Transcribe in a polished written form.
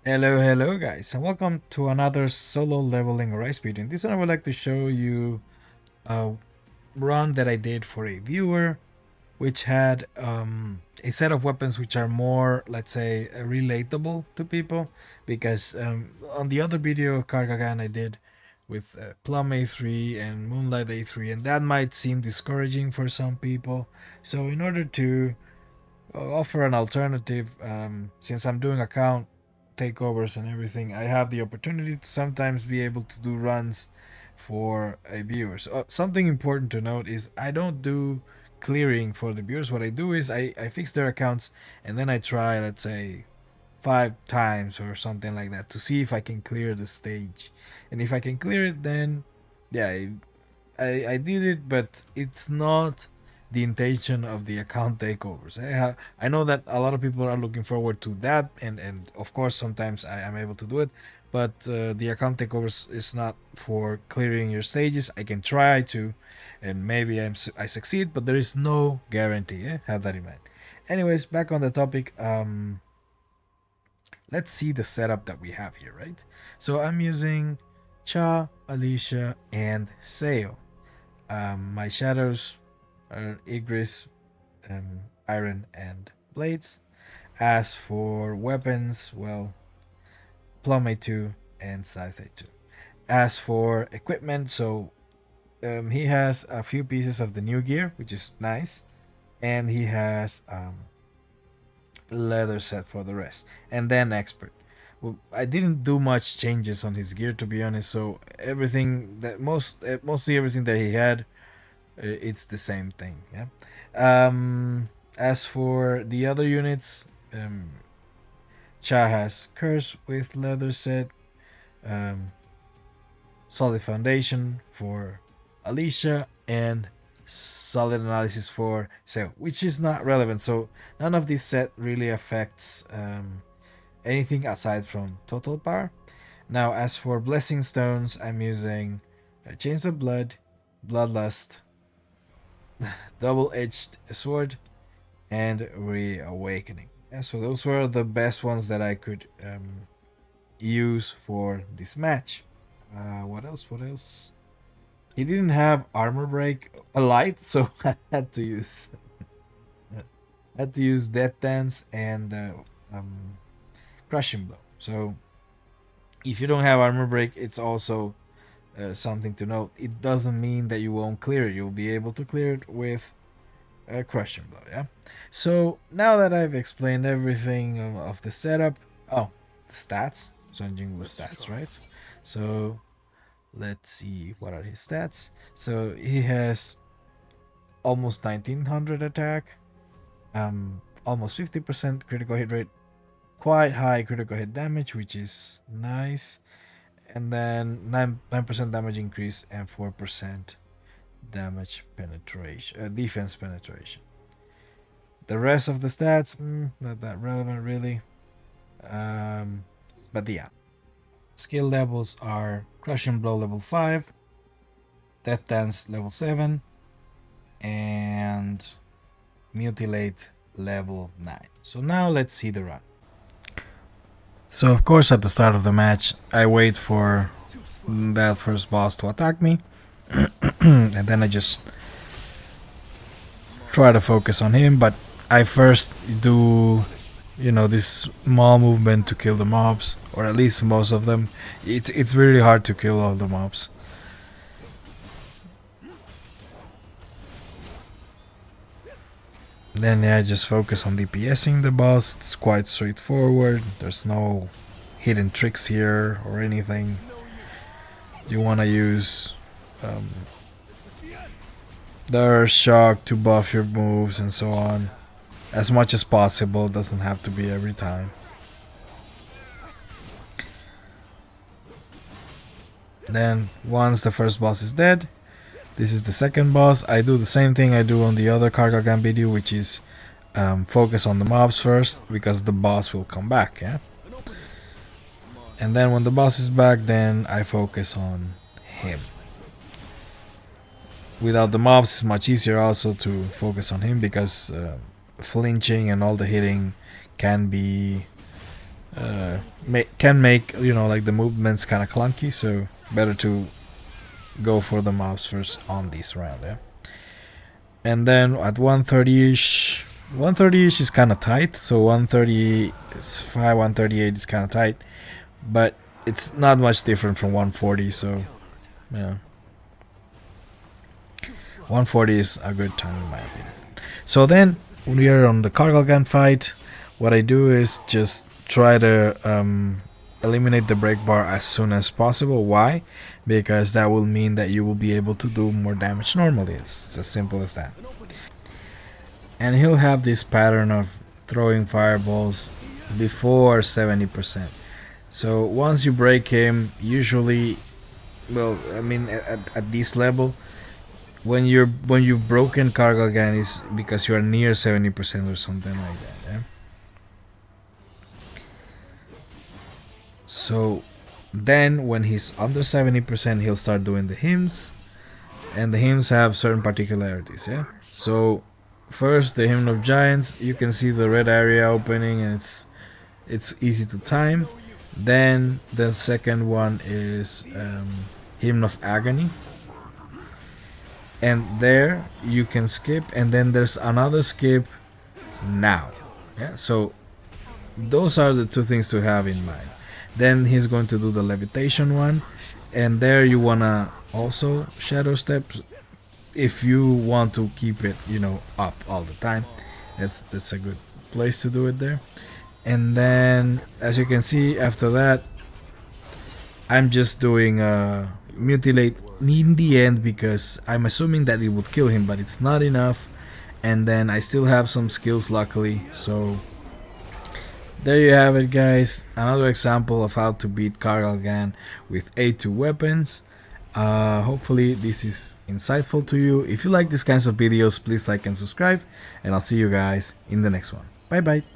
Hello guys, and welcome to another solo leveling rise video. In this one I would like to show you a run that I did for a viewer which had a set of weapons which are more, let's say, relatable to people, because on the other video Kargalgan I did with Plum A3 and Moonlight A3, and that might seem discouraging for some people. So in order to offer an alternative, since I'm doing account takeovers and everything, I have the opportunity to sometimes be able to do runs for a viewer. So something important to note is I don't do clearing for the viewers. What I do is I fix their accounts, and then I try, let's say, 5 times or something like that to see if I can clear the stage. And if I can clear it, then yeah, I did it, but it's not the intention of the account takeovers. I know that a lot of people are looking forward to that, and of course sometimes I am able to do it, but the account takeovers is not for clearing your stages. I can try to, and maybe I succeed, but there is no guarantee. Have that in mind. Anyways, back on the topic. Let's see the setup that we have here, right? So I'm using Cha, Alicia, and Seo. My shadows are Igris, Iron, and Blades. As for weapons, well, Plum A2 and Scythe A2. As for equipment, so he has a few pieces of the new gear, which is nice, and he has leather set for the rest, and then expert. Well, I didn't do much changes on his gear, to be honest, so everything that mostly everything that he had, it's the same thing. Yeah. As for the other units, Cha has curse with leather set, um, solid foundation for Alicia, and solid analysis for Seo, which is not relevant. So none of this set really affects anything aside from total power. Now, as for blessing stones, I'm using chains of blood, bloodlust, double-edged sword, and reawakening. Yeah, so those were the best ones that I could use for this match. What else? What else? He didn't have armor break a light, so I had to use death dance and crushing blow. So if you don't have armor break, it's also something to note. It doesn't mean that you won't clear it. You'll be able to clear it with a crushing blow. Yeah. So now that I've explained everything of the setup, oh, the stats. Sunjing with stats, right? So let's see what are his stats. So he has almost 1900 attack, almost 50% critical hit rate, quite high critical hit damage, which is nice, and then 9% damage increase and 4% damage penetration, defense penetration. The rest of the stats, not that relevant really. But yeah, skill levels are crushing blow level 5, death dance level 7, and mutilate level 9. So now let's see the run. So of course at the start of the match I wait for that first boss to attack me, and then I just try to focus on him, but I first do, this small movement to kill the mobs, or at least most of them. It's really hard to kill all the mobs. Then I just focus on DPSing the boss. It's quite straightforward. There's no hidden tricks here or anything. You want to use their shock to buff your moves and so on as much as possible. Doesn't have to be every time. Then once the first boss is dead, this is the second boss. I do the same thing I do on the other Kargalgan video, which is focus on the mobs first, because the boss will come back. Yeah. And then when the boss is back, then I focus on him. Without the mobs, it's much easier also to focus on him, because flinching and all the hitting can be can make, you know, like the movements kind of clunky, so better to go for the mobs first on this round. Yeah. And then at 130ish, 130ish is kind of tight, so 135, 138 is kind of tight, but it's not much different from 140, so yeah, 140 is a good time in my opinion. So then when we are on the Kargalgan fight, what I do is just try to eliminate the break bar as soon as possible. Why? Because that will mean that you will be able to do more damage normally. It's as simple as that. And he'll have this pattern of throwing fireballs before 70%. So once you break him, usually, well, I mean, at this level, when you've broken Kargalgan is because you are near 70% or something like that. Yeah? So then when he's under 70%, he'll start doing the hymns, and the hymns have certain particularities. Yeah. So first, the hymn of giants, you can see the red area opening, and it's easy to time. Then the second one is hymn of agony, and there you can skip, and then there's another skip now. Yeah. So those are the two things to have in mind. Then he's going to do the levitation one, and there you wanna also shadow step if you want to keep it, you know, up all the time. That's a good place to do it there. And then as you can see, after that I'm just doing mutilate in the end because I'm assuming that it would kill him, but it's not enough. And then I still have some skills, luckily, so there you have it, guys. Another example of how to beat Kargalgan with A2 weapons. Hopefully this is insightful to you. If you like these kinds of videos, please like and subscribe, and I'll see you guys in the next one. Bye bye.